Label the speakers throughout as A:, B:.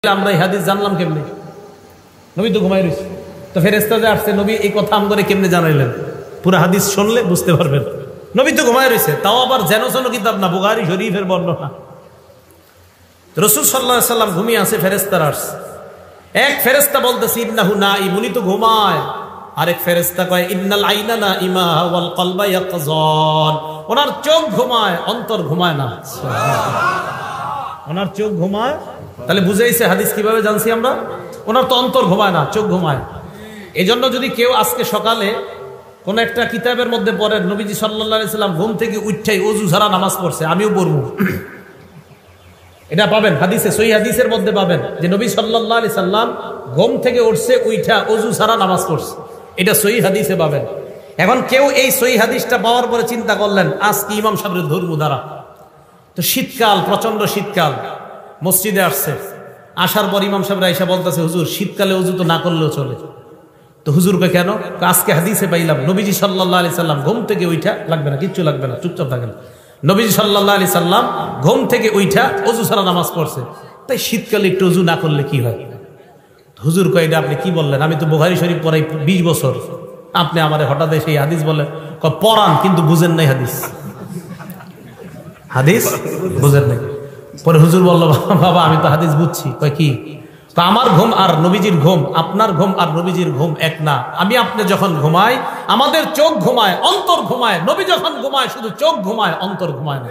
A: আমরা এই হাদিস জানলাম কেমনে? নবী তো ঘুমাই রয়েছে, তো ফেরেশতা যে আসছে নবী এই কথা আমগরে কেমনে জানাইলেন? পুরো হাদিস শুনলে বুঝতে পারবেন। নবী তো ঘুমাই রয়েছে, তাও আবার যেন কিতাব না, বুখারী শরীফের বর্ণনা। রাসূল সাল্লাল্লাহু আলাইহি সাল্লাম ঘুমিয়ে আছে, ফেরেশতারা আসছে। এক ফেরেশতা বলতেছে ইন্নাহু নাঈম, উনি তো ঘুমায়। আরেক ফেরেশতা কয় ইন্নাল আইনা নাঈমা ওয়াল কলবা ইয়াকযান, ওনার চোখ ঘুমায় অন্তর ঘুমায় না। ওনার চোখ ঘুমায়, তাহলে বুঝাইছে হাদিস কিভাবে জানছি আমরা? ওনার তো অন্তর ঘুমায় না, চোখ ঘুমায়। এই জন্য যদি কেউ আজকে সকালে কোন একটা কিতাবের মধ্যে পড়েন নবীজি সাল্লাল্লাহু আলাইহি সাল্লাম ঘুম থেকে উঠেই ওযু ছাড়া নামাজ পড়ছে, আমিও পড়বো, এটা পাবেন হাদিসে, সহিহ হাদিসের মধ্যে পাবেন যে নবী সাল্লাল্লাহু আলাইহি সাল্লাম ঘুম থেকে উঠছে উঠা ওযু ছাড়া নামাজ পড়ছে, এটা সহিহ হাদিসে পাবেন। এখন কেউ এই সহিহ হাদিসটা পাওয়ার পরে চিন্তা করলেন আজকে ইমাম সাহেবের ধর্ম দ্বারা, তো শীতকাল, প্রচন্ড শীতকাল, মসজিদে আসছে, আসার পর ইমাম সাহেব আয়েশা বলতেছে হুজুর শীতকালে ওযু তো না করলেও চলে। তো হুজুরকে কেন? আজকে হাদিসে পাইলাম নবীজি সাল্লাল্লাহু আলাইহি সাল্লাম ঘুম থেকে উঠা, লাগবে না কিচ্ছু লাগবে না, চুপচাপ থাকেন, নবীজি সাল্লাল্লাহু আলাইহি সাল্লাম ঘুম থেকে উঠা ওযু ছাড়া নামাজ পড়ছে, তাই শীতকালে একটু ওযু না করলে কি হয়? হুজুর কয় এটা আপনি কি বললেন? আমি তো বুখারী শরীফ পড়াই 20 বছর, আপনি আমারে হঠাৎ সেই হাদিস বলে পড়ান, কিন্তু বুঝেন নাই হাদিস, হাদিস বুঝেন নাই। পরে হুজুর বলল বাবা আমি তো হাদিস বুঝছি। কয় কি? তো আমার ঘুম আর নবীজির ঘুম, আপনার ঘুম আর নবীজির ঘুম এক না। আমি আপনি যখন ঘুমাই আমাদের চোখ ঘুমায়, অন্তর ঘুমায়। নবী যখন ঘুমায় শুধু চোখ ঘুমায়, অন্তর ঘুমায় না।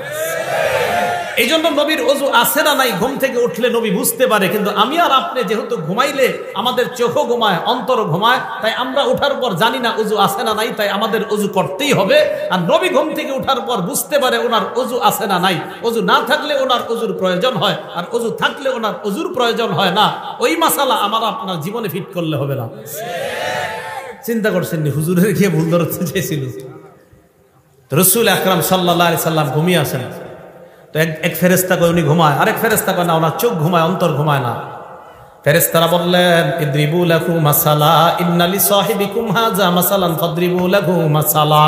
A: এই জন্য নবীর ওযু আছে না নাই ঘুম থেকে উঠলে নবী বুঝতে পারে, কিন্তু আমি আর আপনি যেহেতু ঘুমাইলে আমাদের চোখও ঘুমায়, অন্তরও ঘুমায়, তাই আমরা উঠার পর জানি না ওযু আছে না নাই, তাই আমাদের ওযু করতেই হবে। আর নবী ঘুম থেকে উঠার পর বুঝতে পারে ওনার ওযু আছে না নাই, ওযু না থাকলে ওনার ওযুর প্রয়োজন হয়, আর ওযু থাকলে ওনার ওযুর প্রয়োজন হয় না। ওই মাসালা আমার আপনার জীবনে ফিট করলে হবে না। চিন্তা করছেন নি হুজুরের গিয়ে ভুল ধরতে চেয়েছিল? রাসূল আকরাম সাল্লাল্লাহু আলাইহি সাল্লাম ঘুমিয়ে আছেন, তো এক ফেরেশতা কয় উনি ঘুমায়, আরেক ফেরেশতা কয় না ওনার চোখ ঘুমায়, অন্তর ঘুমায় না। ফেরেশতারা বললেন ইদরিবু লাহু মাসালা ইন্না লিসাহিবিকুম হাযা মাসালান ফাদরিবু লাহু মাসালা।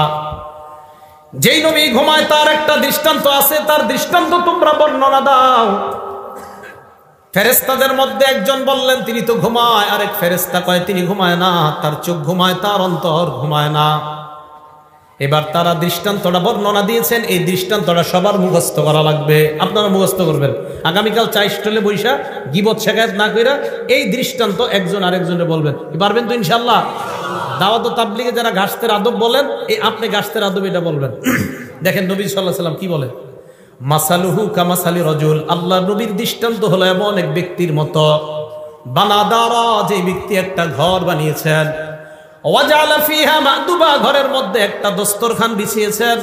A: যেই নবী ঘুমায় তার একটা দৃষ্টান্ত আছে, তার দৃষ্টান্ত তোমরা বর্ণনা দাও। ফেরেশতাদের মধ্যে একজন বললেন তিনি তো ঘুমায়, আরেক ফেরেশতা কয় তিনি ঘুমায় না, তার চোখ ঘুমায়, তার অন্তর ঘুমায় না। এবার তারা দৃষ্টান্তটা বর্ণনা দিয়েছেন, এই দৃষ্টান্তটা সবার মুখস্থ করা লাগবে, আপনারা মুখস্থ করবেন। আগামীকাল চা স্টলে বৈশা গীবত শেখায়ত না কইরা এই দৃষ্টান্ত একজন আরেকজনে বলবেন, পারবেন তো ইনশাআল্লাহ? দাওয়াত ও তাবলীগে যারা গাছতের আদব বলেন, এই আপনি গাছতের আদব এটা বলবেন। দেখেন নবী সাল্লাল্লাহু আলাইহি সাল্লাম কি বলেন, মাসালুহু কামাসালি রাজুল, আল্লাহ নবীর দৃষ্টান্ত হলো এমন এক ব্যক্তির মতো, বানাদারা, যে ব্যক্তি একটা ঘর বানিয়েছেন, ওয়াজালা ফিহা মাদুবা, ঘরের মধ্যে একটা দস্তরখান বিছিয়েছেন,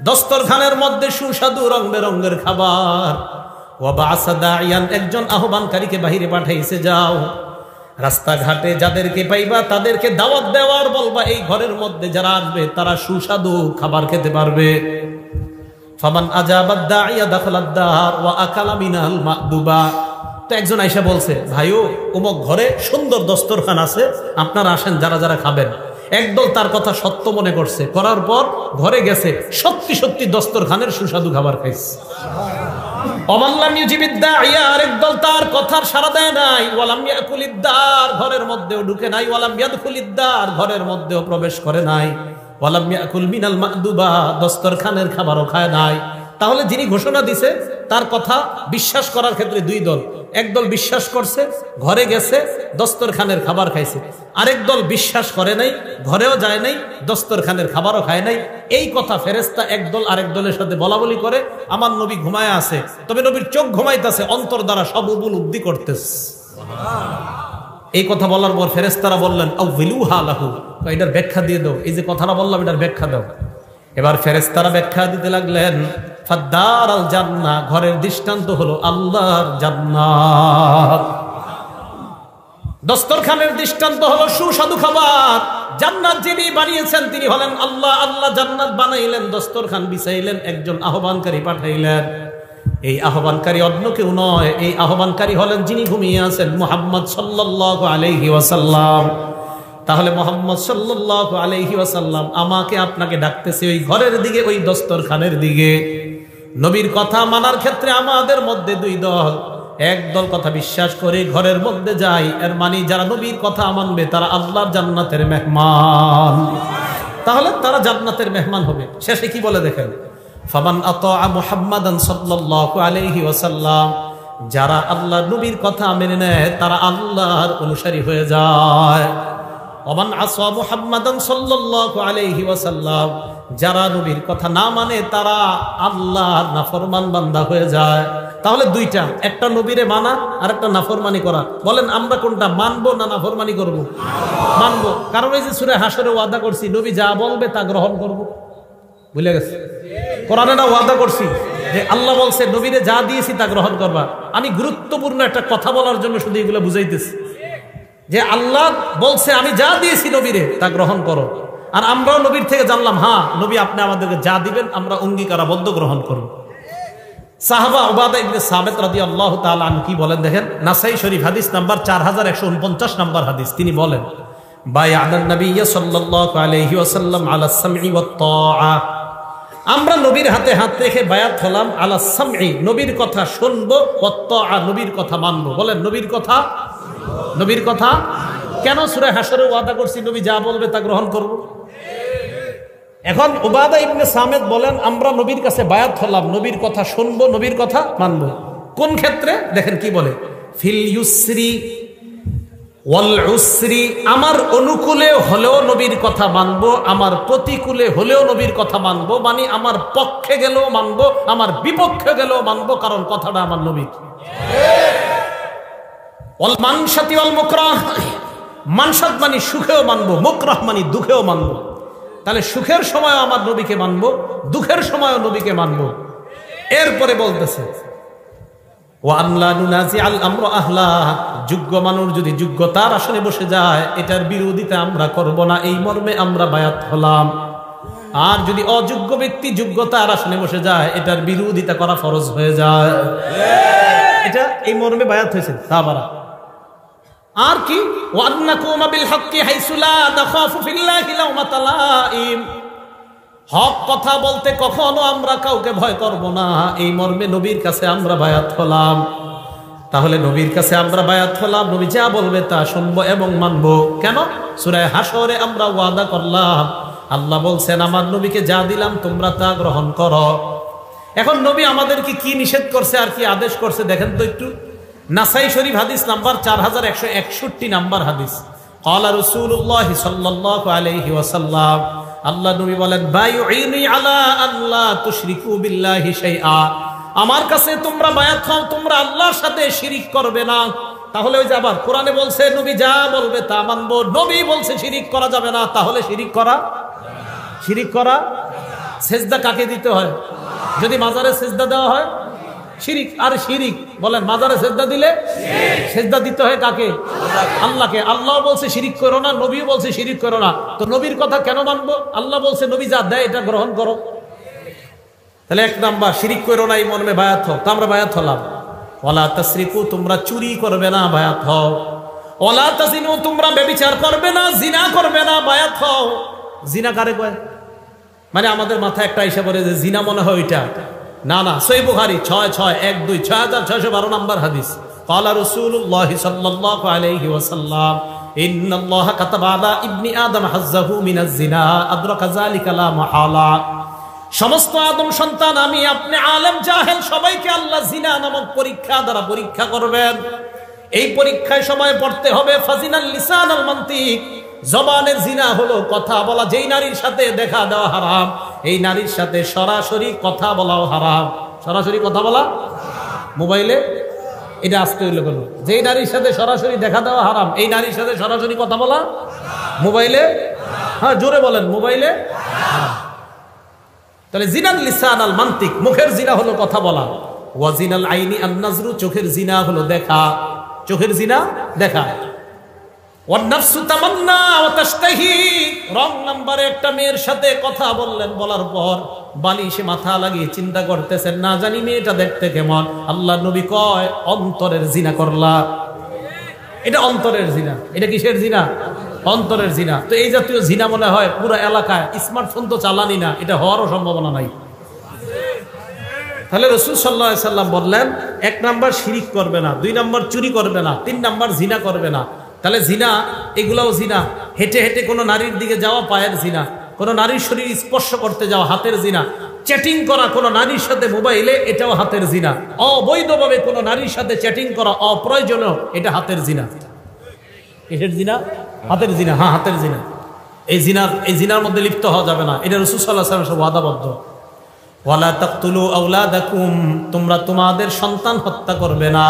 A: দস্তরখানের মধ্যে সুস্বাদু রং বেরঙের খাবার। ওয়া বা'সা দাইয়ান, একজন আহ্বানকারীকে বাহিরে পাঠাইছে, যাও রাস্তাঘাটে যাদেরকে পাইবা তাদেরকে দাওয়াত দেওয়ার বলবা এই ঘরের মধ্যে যারা আসবে তারা সুস্বাদু খাবার খেতে পারবে। ফামান আজাবাদ দাইয়া দাখালাদ দার ওয়া আকালা মিনাল মাদুবা। তো একজন আয়েশা বলছে ভাইও অমুক ঘরে সুন্দর দস্তরখান আছে, আপনারা আসেন যারা যারা খাবেন। একদল তার কথা সত্য মনে করছে, করার পর ঘরে গেছে, সত্যি সত্যি দস্তরখানের সুস্বাদু খাবার খাইছে। অমাল্লাম ইউজিবিদ দাইয়া, আরেক দল তার কথার সাড়া দেয় নাই, ওয়ালাম ইয়াকুলিদ দার, ঘরের মধ্যেও ঢুকে নাই, ওয়ালাম ইয়াদখুলিদ দার, ঘরের মধ্যেও প্রবেশ করে নাই, ওয়ালাম ইয়াকুল মিনাল মাদুবা, দস্তরখানের খাবারও খায় নাই। তাহলে যিনি ঘোষণা দিছে তার কথা বিশ্বাস করার ক্ষেত্রে দুই দল, একদল বিশ্বাস করছে, ঘরে গেছে, দস্তরখানের খাবার খাইছে, আরেক দল বিশ্বাস করে নাই, ঘরেও যায় নাই, দস্তরখানের খাবারও খায় নাই। এই কথা ফেরেশতা একদল আরেক দলের সাথে বলা বলি করে, আমার নবী ঘুমায় আছে, তবে নবীর চোখ ঘুমাইতেছে, অন্তর দ্বারা সব উপলব্ধি করতেছে। এই কথা বলার পর ফেরেশতারা বললেন আউযিলুহা লাহু, এটার ব্যাখ্যা দিয়ে দাও, এই যে কথাটা বললাম এটার ব্যাখ্যা দাও। এবার ফেরেশতারা ব্যাখ্যা দিতে লাগলেন, ফাদ্দার আল জান্নাহ, ঘরের দৃষ্টান্ত হলো আল্লাহর জান্নাত, দস্তরখানের দৃষ্টান্ত হলো সুস্বাদু খাবার। জান্নাত যিনি বানিয়েছেন তিনি হলেন আল্লাহ, আল্লাহ জান্নাত বানাইলেন, দস্তরখান বিছাইলেন, একজন আহ্বানকারী পাঠাইলেন। এই আহ্বানকারী অন্য কেউ নয়, এই আহ্বানকারী হলেন যিনি ঘুমিয়ে আছেন, মুহাম্মদ সাল্লাল্লাহু আলাইহি ওয়াসাল্লাম। তাহলে মুহাম্মদ সাল্লাল্লাহু আলাইহি ওয়াসাল্লাম আমাকে আপনাকে ডাকতেছে ওই ঘরের দিকে, ওই দস্তরখানের দিকে। নবীর কথা মানার ক্ষেত্রে আমাদের মধ্যে দুই দল, একদল কথা বিশ্বাস করে ঘরের মধ্যে যায়, এর মানে যারা নবীর কথা মানবে তারা আল্লাহর জান্নাতের মেহমান। তাহলে তারা জান্নাতের মেহমান হবে। শেষে কি বলে দেখেন, ফামান আতা মুহাম্মাদান সাল্লাল্লাহু আলাইহি ওয়াসাল্লাম, যারা আল্লাহর নবীর কথা মেনে নেয় তারা আল্লাহর অনুসারী হয়ে যায়। ওমান আসা মুহাম্মাদান সাল্লাল্লাহু আলাইহি ওয়াসাল্লাম, যারা নবীর কথা না মানে তারা আল্লাহর নাফরমান বান্দা হয়ে যায়। তাহলে দুইটা, একটা নবীরে মানা আর একটা নাফরমানি করা। বলেন আমরা কোনটা মানবো না নাফরমানি করব? মানবো, কারণ এই যে সূরা হাশরে ওয়াদা করছি নবী যা বলবে তা গ্রহণ করব। ভুলে গেছে? কোরআনে না ওয়াদা করছি যে আল্লাহ বলছে নবীরে যা দিয়েছি তা গ্রহণ করবা। আমি গুরুত্বপূর্ণ একটা কথা বলার জন্য শুধু এগুলো বুঝাইতেছি যে আল্লাহ বলছে আমি যা দিয়েছি নবীরে তা গ্রহণ করো, আর আমরাও নবীর থেকে জানলাম হ্যাঁ নবী আপনি আমাদেরকে যা দিবেন আমরা অঙ্গীকারাবদ্ধ গ্রহণ করব। সাহাবা উবাদা ইবনে সামিত রাদিয়াল্লাহু তাআলা আনহু কি বলেন দেখেন, নাসাই শরীফ হাদিস নাম্বার 4149 নম্বর হাদিস। তিনি বলেন বায়া'নান নাবিয়্য সাল্লাল্লাহু আলাইহি ওয়াসাল্লাম আলা সামঈ ওয়াত তাআ, আমরা নবীর হাতে হাত রেখে বায়াত হলাম আলা সামঈ, নবীর কথা শুনবো, ওয়াত তাআ, নবীর কথা মানবো। বলেন নবীর কথা, নবীর কথা কেন সূরা হাশরে ওয়াদা করছি নবী যা বলবে তা গ্রহণ করব। এখন উবাদা ইবনে সামিত বলেন আমরা নবীর কাছে বায়াত হলাম, নবীর কথা শুনবো, নবীর কথা মানবো। কোন ক্ষেত্রে দেখেন কি বলে, ফিল ইউসরি ওয়াল উসরি, আমার অনুকূলে হলেও নবীর কথা মানবো, আমার প্রতিকূলে হলেও নবীর কথা মানবো। মানে আমার পক্ষে গেলেও মানবো, আমার বিপক্ষে গেলেও মানবো, কারণ কথাটা আমার নবীর। ওয়াল মানশাতি ওয়াল মুকরাহ, মানশাত মানে সুখেও মানবো, মুকরাহ মানে দুঃখেও মানবো। তাহলে সুখের সময় আমার নবীকে মানবো, দুঃখের সময় নবীকে মানবো। এরপরে বলতেছে যোগ্য মানুষ যদি যোগ্যতার আসনে বসে যায় এটার বিরোধিতা আমরা করব না, এই মর্মে আমরা বায়াত হলাম। আর যদি অযোগ্য ব্যক্তি যোগ্যতার আসনে বসে যায় এটার বিরোধিতা করা ফরজ হয়ে যায়। এটা এই মর্মে বায়াত হয়েছে। সাহাবারা আর কি, ওয়ান্নাকুমা বিল হক্কি হাইসু লা নাখাফু ফিল্লাহি লাওমাতা লাইম, হক কথা বলতে কখনো আমরা কাউকে ভয় করব না, এই মর্মে নবীর কাছে আমরা বায়াত হলাম। তাহলে নবীর কাছে আমরা বায়াত হলাম, নবী যা বলবে তা শুনবো এবং মানবো। কেন? সূরা হাশরে আমরা ওয়াদা করলাম, আল্লাহ বলছেন আমার নবীকে যা দিলাম তোমরা তা গ্রহণ করো। এখন নবী আমাদেরকে কি নিষেধ করছে আর কি আদেশ করছে দেখেন তো একটু। নাসাই শরীফ হাদিস নাম্বার 4161 নাম্বার হাদিস, ক্বালা রাসূলুল্লাহ সাল্লাল্লাহু আলাইহি ওয়াসাল্লাম, আল্লাহ নবী বলেন বায়ুইনি আলা আল্লা তুশরিকু বিল্লাহি শাইআ, আমার কাছে তোমরা বায়াত হও তোমরা আল্লাহর সাথে শিরিক করবে না। তাহলে ওই যে আবার কোরআনে বলছে নবী যা বলবে তা মানবো, নবী বলছে শিরিক করা যাবে না, তাহলে শিরিক করা, শিরিক করা। সেজদা কাকে দিতে হয়? যদি মাজারে সেজদা দেওয়া হয় শিরিক। আর শিরিক বলেন মাজারে সেজদা দিলে সেজদা দিতে হয় কাকে? আল্লাহকে। আল্লাহ বলছে শিরিক করো না, নবীও বলছে শিরিক করো না, তো নবীর কথা কেন মানবো? আল্লাহ বলছে নবী যা দেয় এটা গ্রহণ করো। তাহলে এক নাম্বার শিরিক করো না, এই মর্মে বায়াত হও, তো আমরা বায়াত হলাম। ওয়ালা তাসরিকু, তোমরা চুরি করবে না, বায়াত হও। ওয়ালা তাজিনু, তোমরা ব্যভিচার করবে না, জিনা করবে না, বায়াত হও। জিনা কারে কয়? মানে আমাদের মাথায় একটা আইসা পড়ে যে জিনা মনে হয় ওইটা, না না, সহিহ বুখারী 6612 6612 নাম্বার হাদিস, ক্বালা রাসূলুল্লাহ সাল্লাল্লাহু আলাইহি ওয়াসাল্লাম ইন্নাল্লাহা কাতাবা আলা ইবনি আদম হাজ্জাহু মিনাজ জিনা আদরাকা যালিকা লা মাহালা, সমস্ত আদম সন্তান আমি আপনি আলেম জাহেল সবাইকে আল্লাহ জিনা নামক পরীক্ষা দ্বারা পরীক্ষা করবেন। এই পরীক্ষায় সময় পড়তে হবে ফাজিনাল লিসান আল মান্তিক, জবানের জিনা হলো কথা বলা। যেই নারীর সাথে দেখা দেওয়া হারাম, এই নারীর সাথে সরাসরি কথা বলাও হারাম। সরাসরি কথা বলা মোবাইলে, এটা আসতে হইলো কেন? যেই নারীর সাথে সরাসরি দেখা দেওয়া হারাম, এই নারীর সাথে সরাসরি কথা বলা মোবাইলে, হ্যাঁ জোরে বলেন, মোবাইলে। তাহলে জিনাল লিসান আল মান্তিক, মুখের জিনা হলো কথা বলা। ওয়াজিনাল আইনি আন নাজরু, চোখের জিনা হলো দেখা, চোখের জিনা দেখা। ওয়ান্নাফসু তামান্না ওয়া তাশতাহি, রং নাম্বারে একটা মেয়ের সাথে কথা বললেন, বলার পর বালিশে মাথা লাগিয়ে চিন্তা করতেছেন না জানি মেয়েটা দেখতে কেমন। আল্লাহ নবী কয় অন্তরের জিনা করলা, এটা অন্তরের জিনা। এটা কিসের জিনা? অন্তরের জিনা। তো এই জাতীয় জিনা মনে হয় পুরো এলাকায়, স্মার্টফোন তো চালানি না, এটা হওয়ারও সম্ভাবনা নাই। তাহলে রাসূল সাল্লাল্লাহু আলাইহি ওয়াসাল্লাম বললেন এক নাম্বার শিরিক করবে না, 2 নাম্বার চুরি করবে না, 3 নাম্বার জিনা করবে না। তাহলে জিনা এগুলাও জিনা। হেঁটে হেঁটে কোনো নারীর দিকে যাওয়া পায়ের জিনা, কোনো নারীর শরীর স্পর্শ করতে যাওয়া হাতের জিনা, চ্যাটিং করা কোনো নারীর সাথে মোবাইলে এটাও হাতের জিনা, অবৈধভাবে কোনো নারীর সাথে চ্যাটিং করা অপ্রয়োজনীয় এটা হাতের জিনা। কিসের জিনা? হাতের জিনা। হ্যাঁ, হাতের জিনা। এই জিনার মধ্যে লিপ্ত হওয়া যাবে না, এটা রাসূল সাল্লাল্লাহু আলাইহি ওয়াসাল্লাম ওয়াদাবদ্ধ। ওয়ালা তাকতুলু আওলাদাকুম, তোমরা তোমাদের সন্তান হত্যা করবে না।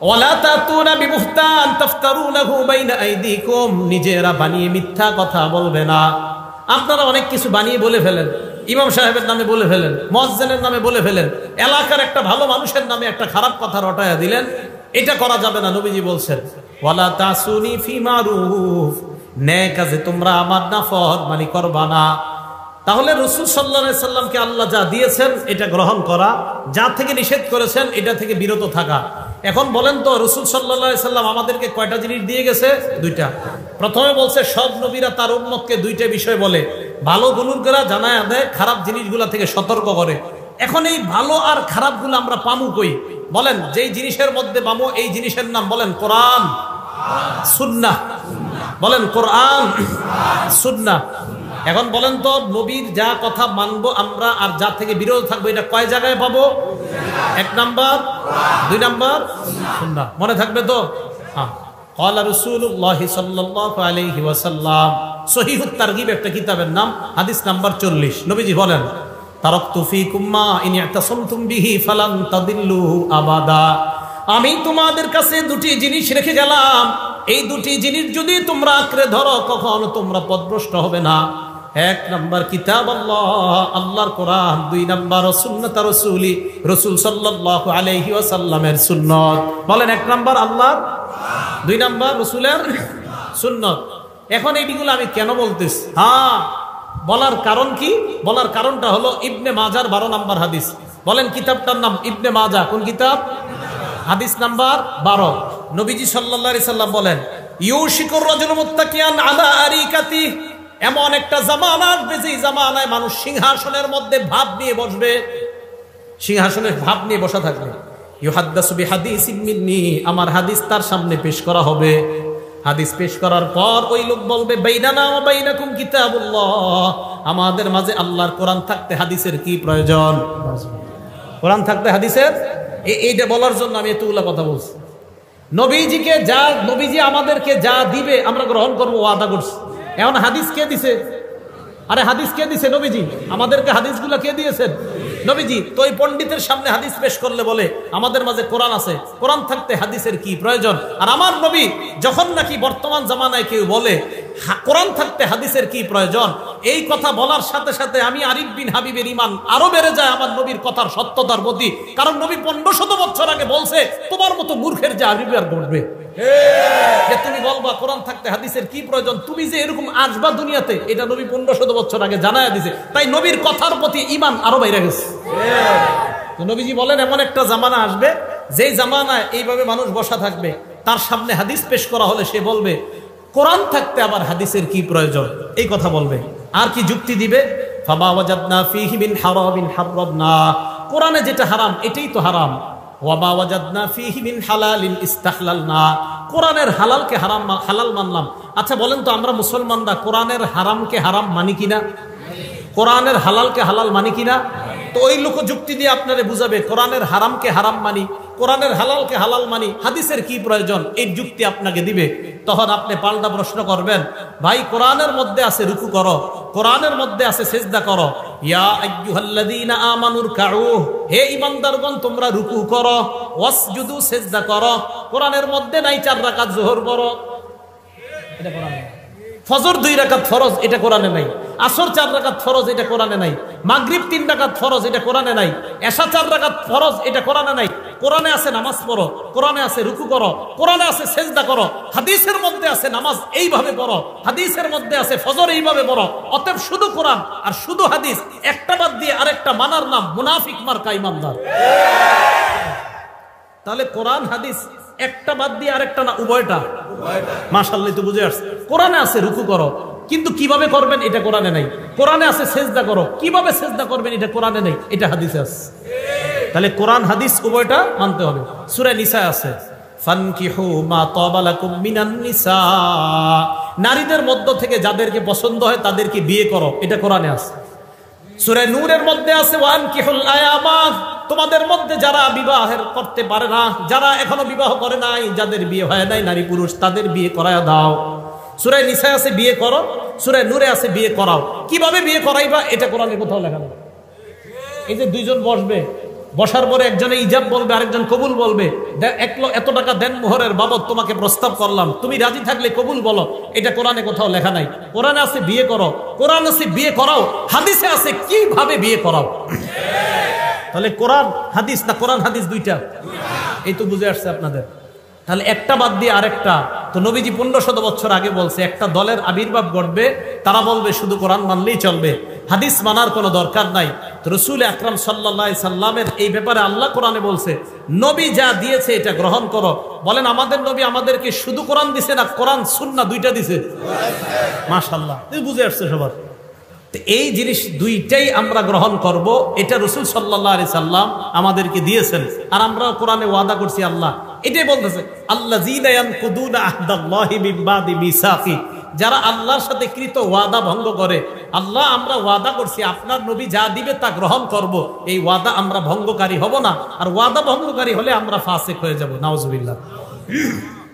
A: ওয়ালা তাতুনা বিবুহতান তাফতারুনাহু বাইনা আইদিকুম, নিজেরা বানিয়ে মিথ্যা কথা বলবে না। আপনারা অনেক কিছু বানিয়ে বলে ফেলেন, ইমাম সাহেবের নামে বলে ফেলেন, মুয়াজ্জিনের নামে বলে ফেলেন, এলাকার একটা ভালো মানুষের নামে একটা খারাপ কথা রটায়া দিলেন। এটা করা যাবে না। নবীজি বলছেন ওয়ালা তাসুনি ফি মারুফ, নেক কাজে তোমরা আমার নাফরমানি করবা না। তাহলে রাসূল সাল্লাল্লাহু আলাইহি সাল্লামকে আল্লাহ যা দিয়েছেন এটা গ্রহণ করা, যা থেকে নিষেধ করেছেন এটা থেকে বিরত থাকা। এখন বলেন তো রাসূল সাল্লাল্লাহু আলাইহি সাল্লাম আমাদেরকে কয়টা জিনিস দিয়ে গেছে? 2টা। প্রথমে বলছে সব নবীরা তার উম্মতকে 2টা বিষয় বলে, ভালো বুজুর্গরা জানায় দেয়, খারাপ জিনিসগুলা থেকে সতর্ক করে। এখন এই ভালো আর খারাপগুলো আমরা পামু কই? বলেন, যেই জিনিসের মধ্যে পামু এই জিনিসের নাম বলেন কোরআন সুন্নাহ। বলেন কোরআন সুন্নাহ। এখন বলেন তো নবীর যা কথা মানবো আমরা আর যা থেকে বিরত থাকবো এটা কয় জায়গায় পাবো? 1 নাম্বার, 2 নাম্বার সুন্নাহ। মনে থাকবে তো? হ্যাঁ। ক্বালা রাসূলুল্লাহ সাল্লাল্লাহু আলাইহি ওয়াসাল্লাম, সহিহুত তারগিব একটা কিতাবের নাম, হাদিস নাম্বার 40। নবীজি বলেন তারাকতু ফীকুম মা ইন ইতাসামতুম বিহি ফালান তাদিল্লু আবাদা, আমি তোমাদের কাছে 2টি জিনিস রেখে গেলাম, এই 2টি জিনিস যদি তোমরা আঁকড়ে ধরো কখনো তোমরা পথভ্রষ্ট হবে না। 1 নাম্বার কিতাব আল্লাহ, আল্লাহর কোরআন। 2 নাম্বার সুন্নাত রাসূলি, রাসূল সাল্লাল্লাহু আলাইহি ওয়াসাল্লামের সুন্নাত। বলেন 1 নাম্বার আল্লাহর, 2 নাম্বার রাসূলের সুন্নাত। এখন এইগুলো আমি কেন বলতেছি? হ্যাঁ, বলার কারণ কি? বলার কারণটা হলো ইবনে মাজার 12 নাম্বার হাদিস। বলেন কিতাবটার নাম ইবনে মাজা। কোন কিতাব? হাদিস নাম্বার 12। নবীজি সাল্লাল্লাহু আলাইহি সাল্লাম বলেন ইউশিকুর রাজুলু মুত্তাকিয়ান আলা আরিকাতি, এমন একটা জামানা আসবে যে জামানায় মানুষ সিংহাসনের মধ্যে ভাব নিয়ে বসবে, সিংহাসনের ভাব নিয়ে বসা থাকবে। ইউহাদ্দাসু বিহাদিসিম মিন্নি, আমার হাদিস তার সামনে পেশ করা হবে। হাদিস পেশ করার পর ওই লোক বলবে বাইনানা ওয়া বাইনাকুম কিতাবুল্লাহ, আমাদের মাঝে আল্লাহর কোরআন থাকতে হাদিসের কি প্রয়োজন? কোরআন থাকতে হাদিসের, এইটা বলার জন্য আমি এতগুলা কথা বলছি। নবীজিকে যা, নবীজি আমাদেরকে যা দিবে আমরা গ্রহণ করবো, ওয়াদা করছি। এখন হাদিস কে দিছে? আরে হাদিস কে দিছে? নবীজি। আমাদেরকে হাদিসগুলা কে দিয়েছেন? নবীজি। তো এই পণ্ডিতের সামনে হাদিস পেশ করলে বলে আমাদের মাঝে কোরআন আছে, কোরআন থাকতে হাদিসের কি প্রয়োজন? আর আমার নবী যখন নাকি বর্তমান জামানায় কেউ বলে কোরআন থাকতে হাদিসের কি প্রয়োজন, এই কথা বলার সাথে সাথে আমি আরিফ বিন হাবিবের ঈমান আরো বেড়ে যায় আমার নবীর কথার সত্যতার প্রতি। কারণ নবী 1500 বছর আগে বলছে তোমার মতো মূর্খের যে আরিফ আর ঘটবে যে তুমি বলবা কোরআন থাকতে হাদিসের কি প্রয়োজন, তুমি যে এরকম আসবা দুনিয়াতে, এটা নবী 1500 বছর আগে জানায়া দিছে। তাই নবীর কথার প্রতি ঈমান আরো বাইরে গেছে। তো নবীজি বলেন এমন একটা জামানা আসবে যেই জামানায় এইভাবে মানুষ বসা থাকবে, তার সামনে হাদিস পেশ করা হলে সে বলবে কোরআন থাকতে আবার হাদিসের কি প্রয়োজন, এই কথা বলবে। আর কি যুক্তি দিবে? ফামা ওয়াজাদনা ফীহি মিন হারামিন হারামনা, কোরআনে যেটা হারাম এটাই তো হারাম। ওয়ামা ওয়াজাদনা ফীহি মিন হালালিন ইস্তাহলালনা, কোরআনের হালালকে হারাম হালাল মানলাম। আচ্ছা বলেন তো আমরা মুসলমানরা কোরআনের হারামকে হারাম মানি কিনা? কোরআনের হালালকে হালাল মানি কিনা? তো ওই লোক যুক্তি দিয়ে আপনারে বুঝাবে কোরআনের হারামকে হারাম মানি, কোরআনের হালালকে হালাল মানি, হাদিসের কি প্রয়োজন, এই যুক্তি আপনাকে দিবে। তখন আপনি পাল্টা প্রশ্ন করবেন, ভাই কোরআনের মধ্যে আছে রুকু করো, কোরআনের মধ্যে আছে সিজদা করো, ইয়া আইয়ুহাল্লাযীনা আমানুর কাউ, হে ঈমানদারগণ তোমরা রুকু করো, ওয়াসজুদু সিজদা করো। কোরআনের মধ্যে নাই 4 রাকাত যোহর করো, এটা কোরআনে। ফজর 2 রাকাত ফরজ, এটা কোরআনে নাই। আসর 4 রাকাত ফরজ, এটা কোরআনে নাই। মাগরিব 3 রাকাত ফরজ, এটা কোরআনে নাই। এশা 4 রাকাত ফরজ, এটা কোরআনে নাই। কোরআনে আছে নামাজ পড়ো, কোরআনে আছে রুকু করো, কোরআনে আছে সিজদা করো। হাদিসের মধ্যে আছে নামাজ এইভাবে পড়ো, হাদিসের মধ্যে আছে ফজর এইভাবে পড়ো। অতএব শুধু কোরআন আর শুধু হাদিস, একটা বাদ দিয়ে আরেকটা মানার নাম মুনাফিক মার্কা ঈমানদার। তাহলে কোরআন হাদিস একটা বাদ দিয়ে আরেকটা না, উভয়টা। মাশাআল্লাহ, তো বুঝে আসছে। কোরআনে আছে রুকু করো, কিন্তু কিভাবে করবেন এটা কোরআনে নাই। কোরআনে আছে সিজদা করো, কিভাবে সিজদা করবেন এটা কোরআনে নাই, এটা হাদিসে আছে। তাহলে কোরআন হাদিস উভয়টা মানতে হবে। সূরা নিসা আছে ফানকিহু মা তাবা লাকুম মিনান নিসা, নারীদের মধ্য থেকে যাদেরকে পছন্দ হয় তাদেরকে বিয়ে করো, এটা কোরআনে আছে। সূরা নূরের মধ্যে আছে ওয়ানকিহুল আয়ামা, তোমাদের মধ্যে যারা বিবাহের করতে পারে না, যারা এখনো বিবাহ করে নাই, যাদের বিয়ে হয় নাই নারী পুরুষ, তাদের বিয়ে করায়া দাও। সূরা নিসা আছে বিয়ে করো, সূরা নূরে আছে বিয়ে করাও। কিভাবে বিয়ে করাইবা এটা কোরআনে কোথাও লেখা নেই। এই যে দুইজন বসবে, বসার পরে একজনে ইজাব বলবে, আরেকজন কবুল বলবে, এত টাকা দেন মোহরের বাবদ তোমাকে প্রস্তাব করলাম, তুমি রাজি থাকলে কবুল বলো, এটা কোরআনে কোথাও লেখা নাই। কোরআনে আছে বিয়ে করো, কোরআন আছে বিয়ে করাও, হাদিসে আছে কিভাবে বিয়ে করাও। তাহলে কোরআন হাদিস না কোরআন হাদিস দুইটা, এই তো বুঝে আসছে আপনাদের। তাহলে একটা বাদ দিয়ে আরেকটা, তো নবীজি 1500 বছর আগে বলছে একটা দলের আবির্ভাব ঘটবে, তারা বলবে শুধু কোরআন মানলেই চলবে, হাদিস মানার কোনো দরকার নাই। তো রাসূল আকরাম সাল্লাল্লাহু আলাইহি সাল্লামের এই ব্যাপারে আল্লাহ কোরআনে বলছে নবী যা দিয়েছে এটা গ্রহণ করো। বলেন আমাদের নবী আমাদেরকে শুধু কোরআন দিছে না কোরআন সুন্নাহ দুইটা দিছে? মাশাআল্লাহ, এই বুঝে আসছে সবার। এই জিনিস দুইটাই আমরা গ্রহণ করব, এটা রাসূল সাল্লাল্লাহু আলাইহি সাল্লাম আমাদেরকে দিয়েছেন, আর আমরা কোরআনে ওয়াদা করছি। আল্লাহ এটাই বলতেছে আল্লাযীনা ইয়ানকুদুনা আহদাল্লাহি মিন বাদি মিসাকি, যারা আল্লাহর সাথে কৃত ওয়াদা ভঙ্গ করে। আল্লাহ আমরা ওয়াদা করছি আপনার নবী যা দিবে তা গ্রহণ করব, এই ওয়াদা আমরা ভঙ্গকারী হব না, আর ওয়াদা ভঙ্গকারী হলে আমরা ফাসিক হয়ে যাব। নাউজুবিল্লাহ।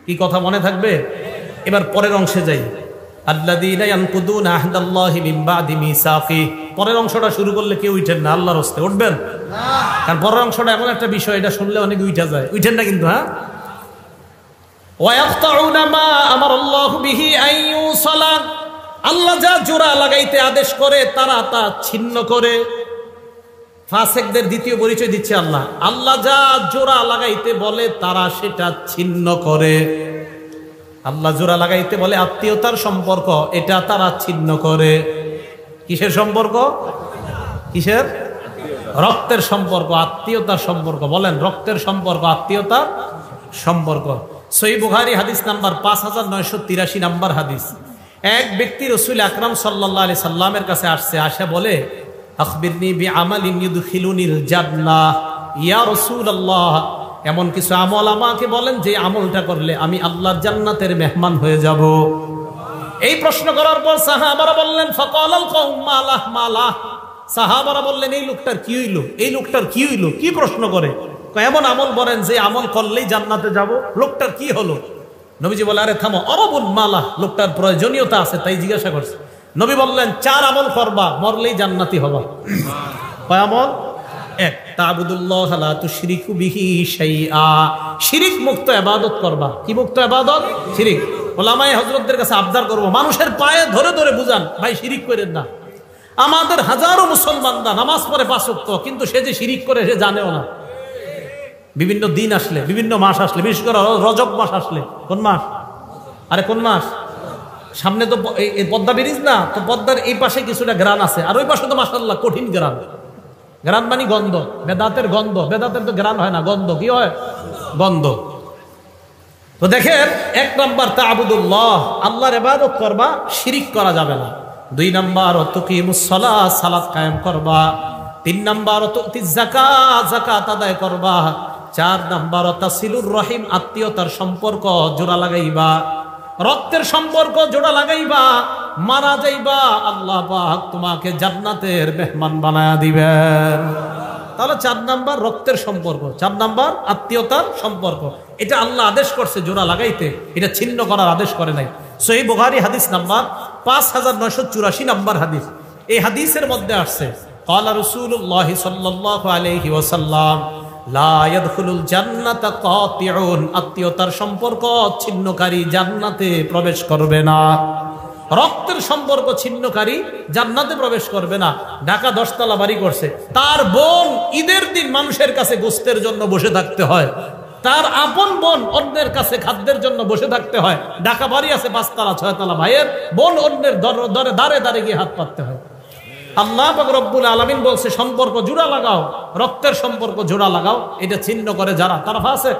A: কি কথা মনে থাকবে? এবার পরের অংশে যাই। আল্লাযীনা ইয়ানকুদুনা আহদাল্লাহি মিন বাদি মিসাকি, পরের অংশটা শুরু করলে কেউ উঠেন না, আল্লাহর রাস্তায় উঠবেন না, কারণ পরের অংশটা এমন একটা বিষয়, এটা শুনলে অনেক উঠা যায়। উঠেন না কিন্তু, হ্যাঁ। ওয়ায়াকতাউনা মা আমারাল্লাহু বিহি আন ইউসালা, আল্লাহ যা জোড়া লাগাইতে আদেশ করে তারা তা ছিন্ন করে। ফাসিকদের দ্বিতীয় পরিচয় দিচ্ছে আল্লাহ, আল্লাহ যা জোড়া লাগাইতে বলে তারা সেটা ছিন্ন করে। আল্লাহ জোড়া লাগাইতে বলে আত্মীয়তার সম্পর্ক, এটা তারা ছিন্ন করে। কিসের সম্পর্ক? কিসের? রক্তের সম্পর্ক, আত্মীয়তার সম্পর্ক। বলেন রক্তের সম্পর্ক, আত্মীয়তার সম্পর্ক। সহিহ বুখারী হাদিস নাম্বার 5983 নাম্বার হাদিস। এক ব্যক্তি রাসূল আকরাম সাল্লাল্লাহু আলাইহি সাল্লামের কাছে আসছে, আসে বলে আখবিরনি বিআমালিন ইউদখিলুনিল জান্নাহ, ইয়া রাসূলুল্লাহ এমন কিছু আমল আমাকে বলেন যে আমলটা করলে আমি আল্লাহর জান্নাতের মেহমান হয়ে যাব। এই প্রশ্ন করার পর সাহাবারা বললেন ফাকালাল কওম মালাহ মালাহ, সাহাবারা বললেন এই লোকটার কি হইল, এই লোকটার কি হইল, কি প্রশ্ন করে, এমন আমল বলেন যে আমল করলেই জান্নাতে যাব, লোকটার কি হলো? নবীজি বলে আরে থামো, অরবুল মালাহ, লোকটার প্রয়োজনীয়তা আছে তাই জিজ্ঞাসা করছে। নবী বললেন 4 আমল করবা, মরলেই জান্নাতি হবা। কয় আমল? 1, তা'বুদুল্লাহ লা তুশরিকু বিহি শাইআ, শিরিক মুক্ত ইবাদত করবা। কি মুক্ত ইবাদত? শিরিক। ওলামায়ে হযরতদের কাছে আবদার করব, মানুষের পায়ে ধরে ধরে বুঝান ভাই শিরিক করেন না। আমাদের হাজারো মুসলমানরা নামাজ পড়ে 5 ওয়াক্ত, কিন্তু সে যে শিরিক করে সে জানেও না। বিভিন্ন দিন আসলে, বিভিন্ন মাস আসলে, বিশেষ করে রজব মাস আসলে, কোন মাস? আরে কোন মাস? সামনে তো এই পদ্মা ব্রিজ না, তো পদ্মার এই পাশে কিছুটা গ্রান আছে, আর ওই পাশে তো মাশাআল্লাহ কঠিন গ্রান। গ্রান মানে গন্ধ, বেদাতের গন্ধ। বেদাতের তো গ্রান হয় না, গন্ধ। কি হয়? গন্ধ। তো দেখেন 1 নাম্বার তা'বুদুল্লাহ, আল্লাহর ইবাদত করবা, শিরিক করা যাবে না। 2 নাম্বার তুকিমুস সালাত, সালাত কায়েম করবা। 3 নাম্বার তুতিজ যাকাত, যাকাত আদায় করবা। 4 নাম্বার তাসিলুর রহিম, আত্মীয়তার সম্পর্ক জোড়া লাগাইবা। রক্তের সম্পর্ক জোড়া লাগাইবা, মারা যাইবা আল্লাহ পাক তোমাকে জান্নাতের মেহমান বানায়া দিবেন। তাহলে 4 নাম্বার রক্তের সম্পর্ক, 4 নাম্বার আত্মীয়তার সম্পর্ক, এটা আল্লাহ আদেশ করছে জোড়া লাগাইতে, এটা ছিন্ন করার আদেশ করে নাই। সহিহ বুখারী হাদিস নাম্বার 5984 নাম্বার হাদিস। এই হাদিসের মধ্যে আসছে ক্বালা রাসূলুল্লাহ সাল্লাল্লাহু আলাইহি ওয়াসাল্লাম লা ইয়াদখুলুল জান্নাতা কাতিউন, আত্মীয়তার সম্পর্ক ছিন্নকারী জান্নাতে প্রবেশ করবে না। রক্তের সম্পর্ক ছিন্নকারী জান্নাতে প্রবেশ করবে না। ঢাকা 10 তলা বাড়ি করছে, তার বোন ঈদের দিন মানুষের কাছে গোশতের জন্য বসে থাকতে হয়, তার আপন বোন অন্যের কাছে খাদ্যের জন্য বসে থাকতে হয়। ঢাকা বাড়ি আছে 5 তলা 6 তলা, ভাইয়ের বোন অন্যের দাঁড়ে দাঁড়ে গিয়ে হাত পাততে হয়। আল্লাহ পাক রব্বুল আলামিন বলছে সম্পর্ক জোড়া লাগাও, রক্তের সম্পর্ক জোড়া লাগাও, এটা ছিন্ন করে যারা, তারা ফাসিক।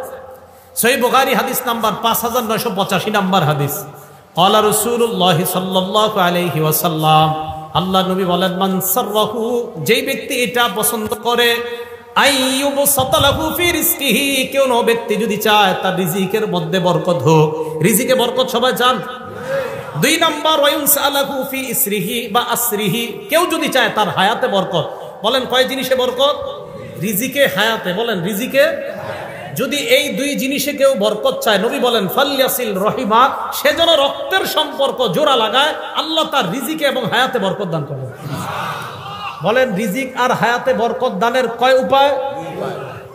A: সহিহ বুখারী হাদিস নাম্বার 5985 নাম্বার হাদিস। ক্বালা রাসূলুল্লাহ সাল্লাল্লাহু আলাইহি ওয়াসাল্লাম, আল্লাহ নবী বলেন মান সাররাহু, যেই ব্যক্তি এটা পছন্দ করে, আইয়ুবসাতা লাহু ফি রিজকিহি, কেউ ব্যক্তি যদি চায় তার রিজিকের মধ্যে বরকত হোক, রিজিকে বরকত সবাই চান। 2 নাম্বার ওয়ায়ুনসালাহু ফি ইসরিহি বা আসরিহি, কেউ যদি চায় তার হায়াতে বরকত। বলেন কয় জিনিসে বরকত? রিজিকে, হায়াতে। বলেন রিজিকে। যদি এই 2 জিনিসে কেউ বরকত চায়, নবী বলেন ফালইয়াসিল রহিমা, সে যেন রক্তের সম্পর্ক জোড়া লাগায়, আল্লাহ তার রিজিকে এবং হায়াতে বরকত দান করবেন। বলেন রিজিক আর হায়াতে বরকত দানের কয় উপায়?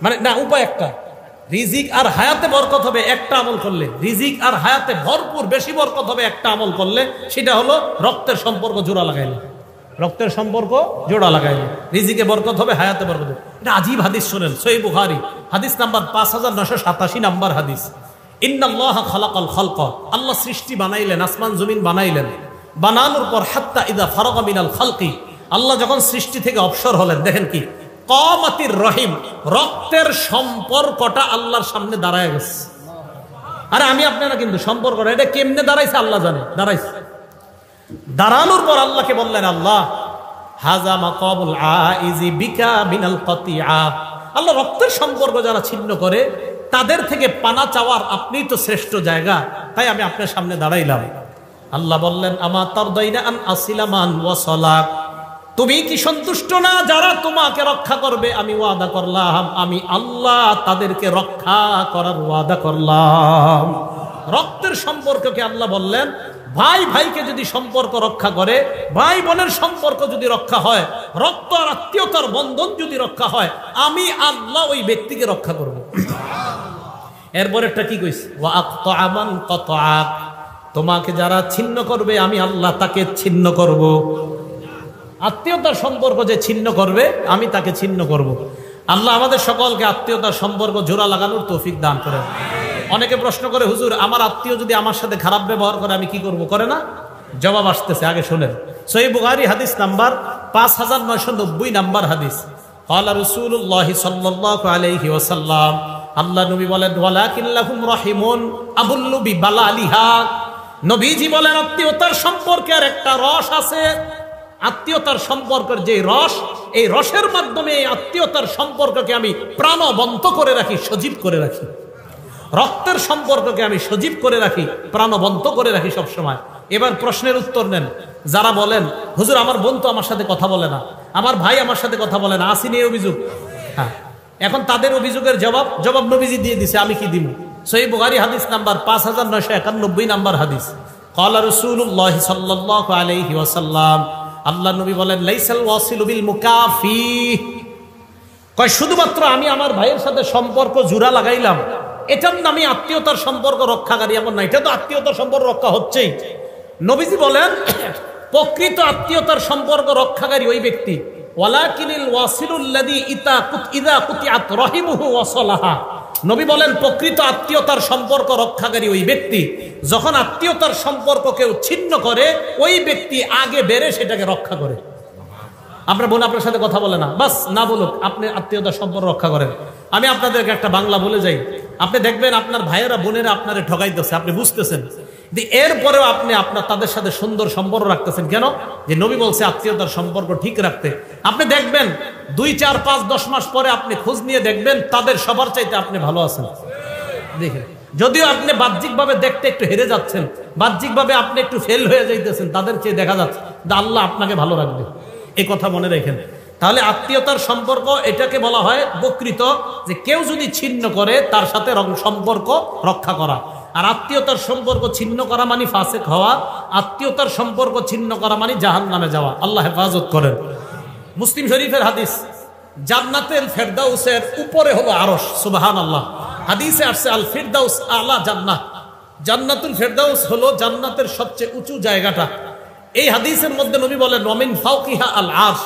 A: মানে না, উপায় একটা। রিজিক আর হায়াতে বরকত হবে একটা আমল করলে, রিজিক আর হায়াতে ভরপুর বেশি বরকত হবে একটা আমল করলে, সেটা হলো রক্তের সম্পর্ক জোড়া লাগাইলে। রক্তের সম্পর্ক জোড়া লাগাইলে রিজিকে বরকত হবে, হায়াতে বরকত হবে। এটা আজীব হাদিস শোনেন, সহিহ বুখারী হাদিস নাম্বার 5987 নাম্বার হাদিস। ইন্নাল্লাহা খালাকাল খালকা, আল্লাহ সৃষ্টি বানাইলেন, আসমান জমিন বানাইলেন। বানানোর পর হাত্তা ইদা ফারাগা মিনাল খালকি, আল্লাহ যখন সৃষ্টি থেকে অবসর হলেন, দেখেন কি কামাতির রহিম, রক্তের সম্পর্কটা আল্লাহর সামনে দাঁড়ায় গেছে। আরে আমি আপনারা কিন্তু সম্পর্কটা এটা কেমনে দাঁড়াইছে আল্লাহ জানে, দাঁড়াইছে। দাঁড়ানোর পর আল্লাহকে বললেন, আল্লাহ হাযা মাকাবুল আইজি বিকা মিনাল কাতিআ, আল্লাহ রক্তের সম্পর্ক যারা ছিন্ন করে তাদের থেকে পানা চাওয়ার আপনিই তো শ্রেষ্ঠ জায়গা, তাই আমি আপনার সামনে দাঁড়াইলাম। আল্লাহ বললেন, আমা তারদাইনা আন আসিলা মান ওয়াসালাক, তুমি কি সন্তুষ্ট না যারা তোমাকে রক্ষা করবে? আমি ওয়াদা করলাম, আমি আল্লাহ তাদেরকে রক্ষা করার ওয়াদা করলাম। রক্তের সম্পর্ককে আল্লাহ বললেন, ভাই ভাইকে যদি সম্পর্ক রক্ষা করে, ভাই বোনের সম্পর্ক যদি রক্ষা হয়, রক্ত আর আত্মীয়তার বন্ধন যদি রক্ষা হয়, আমি আল্লাহ ওই ব্যক্তিকে রক্ষা করব। এরপরেরটা কি কইছে? ওয়া আকতাআ মান কাতাআক, তোমাকে যারা ছিন্ন করবে আমি আল্লাহ তাকে ছিন্ন করব। আত্মীয়তার সম্পর্ক যে ছিন্ন করবে আমি তাকে ছিন্ন করব। আল্লাহ আমাদের সকলকে আত্মীয়তার সম্পর্ক জোড়া লাগানোর তৌফিক দান করেন। অনেকে প্রশ্ন করে, হুজুর আমার আত্মীয় যদি আমার সাথে খারাপ ব্যবহার করে আমি কি করব? করে না? জবাব আসতেছে, আগে শুনেন। সহিহ বুখারী হাদিস নাম্বার 5990 নাম্বার হাদিস। ক্বালা রাসূলুল্লাহ সাল্লাল্লাহু আলাইহি ওয়াসাল্লাম, আল্লাহ নবী বলেন, ওয়ালাকিন লাহুম রাহিমুন আবুল্লু বিবালালিহা, নবীজি বলেন আত্মীয়তার সম্পর্কের একটা রস আছে। আত্মীয়তার সম্পর্কের যে রস, এই রসের মাধ্যমে এই আত্মীয়তার সম্পর্ককে আমি প্রাণবন্ত করে রাখি, সজীব করে রাখি। রক্তের সম্পর্ককে আমি সজীব করে রাখি, প্রাণবন্ত করে রাখি সব সময়। এবার প্রশ্নের উত্তর নেন। যারা বলেন, হুজুর আমার বোন তো আমার সাথে কথা বলে না, আমার ভাই আমার সাথে কথা বলে না, আসেনি এই অভিযোগ। হ্যাঁ, এখন তাদের অভিযোগের জবাব নবীজি দিয়ে দিছে, আমি কি দিব? সহিহ বুখারী হাদিস নাম্বার 5991 নাম্বার হাদিস। ক্বালা রাসূলুল্লাহ সাল্লাল্লাহু আলাইহি ওয়াসাল্লাম, আল্লাহ নবী বলেন, লাইসাল ওয়াসিলু বিল মুকাফি, কয় শুধুমাত্র আমি আমার ভাইয়ের সাথে সম্পর্ক জোড়া লাগাইলাম এটার নামে আত্মীয়তার সম্পর্ক রক্ষাকারী এমন না। এটা তো আত্মীয়তার সম্পর্ক রক্ষা হচ্ছেই। নবীজি বলেন, প্রকৃত আত্মীয়তার সম্পর্ক রক্ষাকারী ওই ব্যক্তি, ওয়ালাকিনিল ওয়াসিলুল্লাযী ইযা কুতিআত রাহিমুহু ওয়াসালাহা, নবী বলেন প্রকৃত আত্মীয়তার সম্পর্ক রক্ষাকারী ওই ব্যক্তি, যখন আত্মীয়তার সম্পর্ক কেউ ছিন্ন করে ওই ব্যক্তি আগে বেড়ে সেটাকে রক্ষা করে। আপনার বোন আপনার সাথে কথা বলে না, বাস না বলুক, আপনি আত্মীয়তার সম্পর্ক রক্ষা করেন। আমি আপনাদেরকে একটা বাংলা বলে যাই, আপনি দেখবেন আপনার ভাইয়েরা বোনেরা আপনারে ঠকাইতেছে, আপনি বুঝতেছেন, এরপরেও আপনি তাদের সাথে সুন্দর সম্পর্ক রাখতেছেন কেন? যে নবী বলছে আত্মীয়তার সম্পর্ক ঠিক রাখতে। আপনি দেখবেন 2, 4, 5, 10 মাস পরে আপনি খোঁজ নিয়ে দেখবেন তাদের সবার চাইতে আপনি ভালো আছেন। দেখেন, যদিও আপনি বাহ্যিকভাবে দেখতে একটু হেরে যাচ্ছেন, বাহ্যিকভাবে আপনি একটু ফেল হয়ে যাইতেছেন, তাদের চেয়ে দেখা যাচ্ছে আল্লাহ আপনাকে ভালো রাখবে। এই কথা মনে রাখেন। তাহলে আত্মীয়তার সম্পর্ক এটাকে বলা হয় প্রকৃত, যে কেউ যদি ছিন্ন করে তার সাথে সম্পর্ক রক্ষা করা। আর আত্মীয়তার সম্পর্ক ছিন্ন করা মানে ফাসিক হওয়া, আত্মীয়তার সম্পর্ক ছিন্ন করা মানে জাহান্নামে যাওয়া। আল্লাহ হেফাজত করেন। মুসলিম শরীফের হাদিস, জান্নাতুল ফেরদাউসের উপরে হলো আরশ। সুবহানাল্লাহ। হাদিসে আসছে আল ফিরদাউস আলা জান্নাত, জান্নাতুল ফেরদাউস হলো জান্নাতের সবচেয়ে উঁচু জায়গাটা। এই হাদিসের মধ্যে নবী বলেন, ওয়ামিন ফাওকিহা আল আরশ,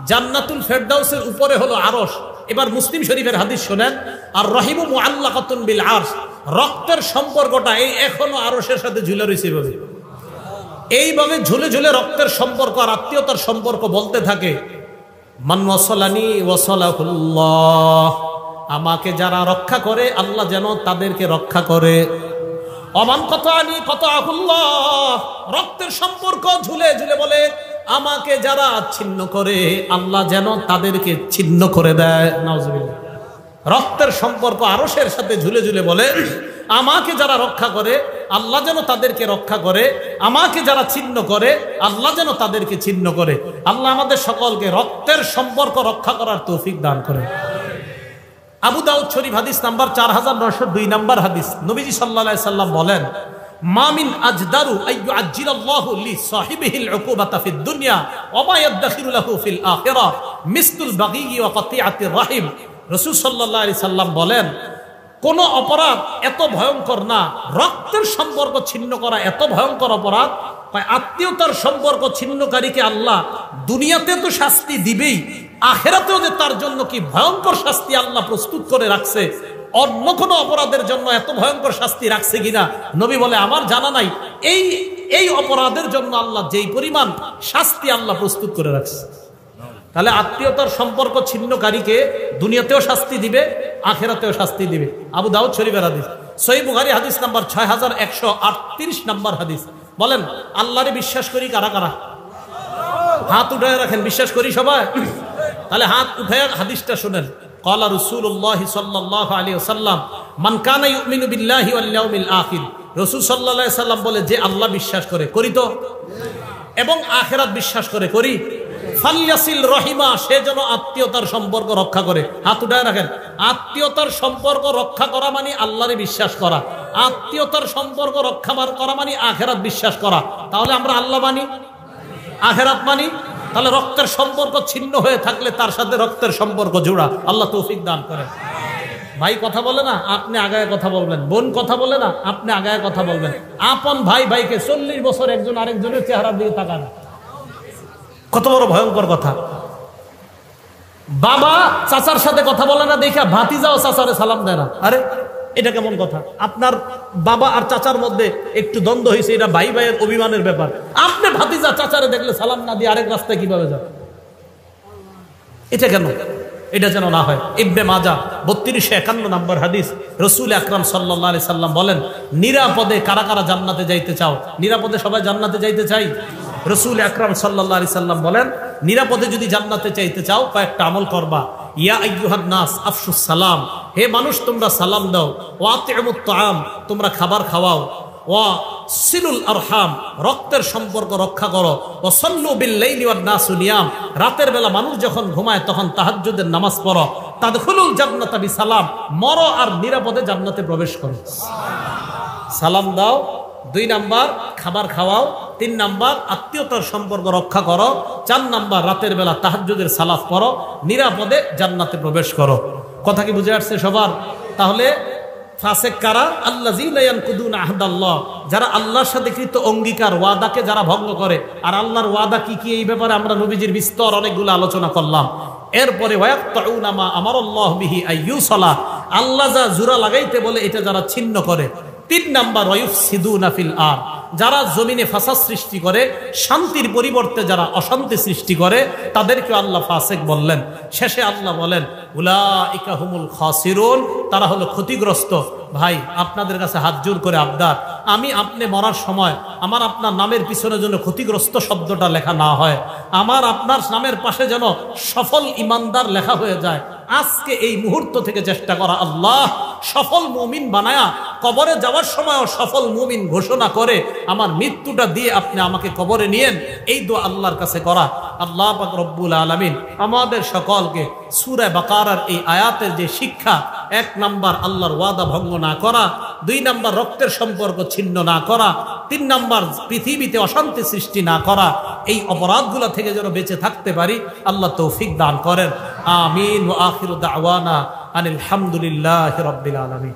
A: জান্নাতুল ফেরদাউসের উপরে হলো আরশ। এবার মুসলিম শরীফের হাদিস শুনেন, আর রহিমু মুআল্লাকাতুন বিল আরশ, রক্তের সম্পর্কটা এই এখনো আরশের সাথে ঝুলে রয়েছে। এইভাবে ঝুলে ঝুলে রক্তের সম্পর্ক আর আত্মীয়তার সম্পর্ক বলতে থাকে, মান ওয়াসালানি ওয়াসালাহুল্লাহ, আমাকে যারা রক্ষা করে আল্লাহ যেন তাদেরকে রক্ষা করে। অমান কতানি কতাহুল্লাহ, রক্তের সম্পর্ক ঝুলে ঝুলে বলে আমাকে যারা ছিন্ন করে আল্লাহ যেন তাদেরকে ছিন্ন করে দেয়। নাউজুবিল্লাহ। রক্তের সম্পর্ক আরশের সাথে ঝুলে ঝুলে বলে, আমাকে যারা রক্ষা করে আল্লাহ যেন তাদেরকে রক্ষা করে, আমাকে যারা ছিন্ন করে আল্লাহ যেন তাদেরকে ছিন্ন করে। আল্লাহ আমাদের সকলকে রক্তের সম্পর্ক রক্ষা করার তৌফিক দান করে। আবু দাউদ শরীফ হাদিস নাম্বার 4902 নাম্বার হাদিস, নবীজি সাল্লাল্লাহু আলাইহি সাল্লাম বলেন, মা মিন আজদারু আইয়ু আজ্জিলাল্লাহু লিসাহিবিহিল উকুবাতা ফিদ দুনিয়া ওয়া মা ইয়াদখিরু লাহু ফিল আখিরাহ মিসলুল বাগী ওয়া কাতিআতির রাহিম। রাসূল সাল্লাল্লাহু আলাইহি সাল্লাম বলেন, কোন অপরাধ এত ভয়ঙ্কর না, রক্তের সম্পর্ক ছিন্ন করা এত ভয়ঙ্কর অপরাধ। আত্মীয়তার সম্পর্ক ছিন্নকারীকে আল্লাহ দুনিয়াতে তো শাস্তি দিবেই, আখিরাতেও যে তার জন্য কি ভয়ঙ্কর শাস্তি আল্লাহ প্রস্তুত করে রাখছে, অন্য কোনো অপরাধের জন্য এত ভয়ঙ্কর শাস্তি রাখছে কিনা নবী বলে আমার জানা নাই। এই অপরাধের জন্য আল্লাহ যেই পরিমাণ শাস্তি আল্লাহ প্রস্তুত করে রাখছে। তাহলে আত্মীয়তার সম্পর্ক ছিন্নকারীকে দুনিয়াতেও শাস্তি দিবে, আখিরাতেও শাস্তি দিবে। আবু দাউদ শরীফের হাদিস। সহিহ বুখারী হাদিস নাম্বার 6138 নাম্বার হাদিস। বলেন, আল্লাহরে বিশ্বাস করি কারা কারা? হাত উঠায় রাখেন। বিশ্বাস করি সবাই? তাহলে হাত উঠায় হাদিসটা শুনেন। ক্বালা রাসূলুল্লাহ সাল্লাল্লাহু আলাইহি ওয়াসাল্লাম, মান কানা ইউমিনু বিল্লাহি ওয়াল ইয়াউমিল আখির। রাসূল সাল্লাল্লাহু আলাইহি সাল্লাম বলে, যে আল্লাহ বিশ্বাস করে, করি তো, এবং আখিরাত বিশ্বাস করে, করি, ফালইয়াসিল রহিমা, সে যেন আত্মীয়তার সম্পর্ক রক্ষা করে। হাত উঠায় রাখেন। আত্মীয়তার সম্পর্ক রক্ষা করা মানে আল্লাহরে বিশ্বাস করা, আত্মীয়তার সম্পর্ক রক্ষা করা মানে আখিরাত বিশ্বাস করা। তাহলে আমরা আল্লাহ মানি, আখিরাত মানি। তাহলে রক্তের সম্পর্ক ছিন্ন হয়ে থাকলে তার সাথে রক্তের সম্পর্ক জোড়া। আল্লাহ তৌফিক দান করেন। ভাই কথা বলে না, আপনি আগায় কথা বলবেন। বোন কথা বলে না, আপনি আগায় কথা বলবেন। আপন ভাই ভাইকে 40 বছর একজন আরেকজনের চেহারার দিকে তাকান, কত বড় ভয়ঙ্কর কথা। বাবা চাচার সাথে কথা বলে না দেখা ভাতিজাও চাচারে সালাম দেয় না। আরে এটা কেমন কথা? আপনার বাবা আর চাচার মধ্যে একটু দ্বন্দ্ব হয়েছে, এটা ভাই ভাইয়ের অভিমানের ব্যাপার। আপনি ভাতিজা চাচারে দেখলে সালাম না দিয়ে আরেক রাস্তায় কিভাবে যান? এটা কেন? এটা যেন না হয়। ইবনে মাজাহ 3251 নম্বর হাদিস। রাসূল আকরাম সাল্লাল্লাহু আলাইহি সাল্লাম বলেন, নিরাপদে কারা কারা জান্নাতে যাইতে চাও? নিরাপদে সবাই জান্নাতে যাইতে চাই? রাসূল আকরাম সাল্লাল্লাহু আলাইহি সাল্লাম বলেন, নিরাপদে যদি জান্নাতে চাইতে চাও কয়েকটা আমল করবা। ইয়া আইয়ুহান নাস আফশুস সালাম, হে মানুষ তোমরা সালাম দাও। ওয়া আতিমুত তাআম, তোমরা খাবার খাওয়াও। ওয়া সিলুল আরহাম, রক্তের সম্পর্ক রক্ষা করো। ওয়া সাল্লু বিল লাইলি ওয়ান নাসু নিয়াম, রাতের বেলা মানুষ যখন ঘুমায় তখন তাহাজ্জুদের নামাজ পড়ো। তাদখুলুল জান্নাতা বিসালাম, মরো আর নিরাপদে জান্নাতে প্রবেশ করো। সালাম দাও। 2 নাম্বার খাবার খাওয়াও। 3 নাম্বার আত্মীয়তার সম্পর্ক রক্ষা করো। 4 নাম্বার রাতের বেলা তাহাজ্জুদের সালাত পড়ো, নিরাপদে জান্নাতে প্রবেশ করো। কথা কি বুঝে আসছে সবার? তাহলে ফাসেক কারা? আল্লাযীনা ইয়ানকুদুনা আহদাল্লাহ, যারা আল্লাহর সাথে কৃত অঙ্গীকার ওয়াদাকে যারা ভঙ্গ করে। আর আল্লাহর ওয়াদা কি কি, এই ব্যাপারে আমরা নবীজির বিস্তর অনেকগুলো আলোচনা করলাম। এরপরে ওয়ায়াকতাউনা মা আমারাল্লাহু বিহি আইয়ুসালা, আল্লাহ যা জোড়া লাগাইতে বলে এটা যারা ছিন্ন করে। 3 নাম্বার ওয়ায়ুফসিদুনা ফিল আরদ, যারা জমিনে ফাসাদ সৃষ্টি করে, শান্তির পরিবর্তে যারা অশান্তি সৃষ্টি করে, তাদেরকে আল্লাহ ফাসিক বললেন। শেষে আল্লাহ বলেন, উলাইকা হুমুল খাসিরুন, তারা হলো ক্ষতিগ্রস্ত। ভাই আপনাদের কাছে হাত জোর করে আবদার, আমি আপনি মরার সময় আমার আপনার নামের পিছনে যেন ক্ষতিগ্রস্ত শব্দটা লেখা না হয়, আমার আপনার নামের পাশে যেন সফল ইমানদার লেখা হয়ে যায়। আজকে এই মুহূর্ত থেকে চেষ্টা করা, আল্লাহ সফল মুমিন বানায়া কবরে যাওয়ার সময়ও সফল মুমিন ঘোষণা করে আমার মৃত্যুটা দিয়ে আপনি আমাকে কবরে নিয়েন, এই দোয়া আল্লাহর কাছে করা। আল্লাহ পাক রব্বুল আলামিন আমাদের সকলকে সূরা বাকারার এই আয়াতের যে শিক্ষা, 1 নাম্বার আল্লাহর ওয়াদা ভঙ্গ না করা, 2 নাম্বার রক্তের সম্পর্ক ছিন্ন না করা, 3 নাম্বার পৃথিবীতে অশান্তি সৃষ্টি না করা, এই অপরাধগুলো থেকে যেন বেঁচে থাকতে পারি, আল্লাহ তৌফিক দান করেন। আমিন। ওয়া আখিরু দাওয়ানা আনিল হামদুলিল্লাহি রাব্বিল আলামিন।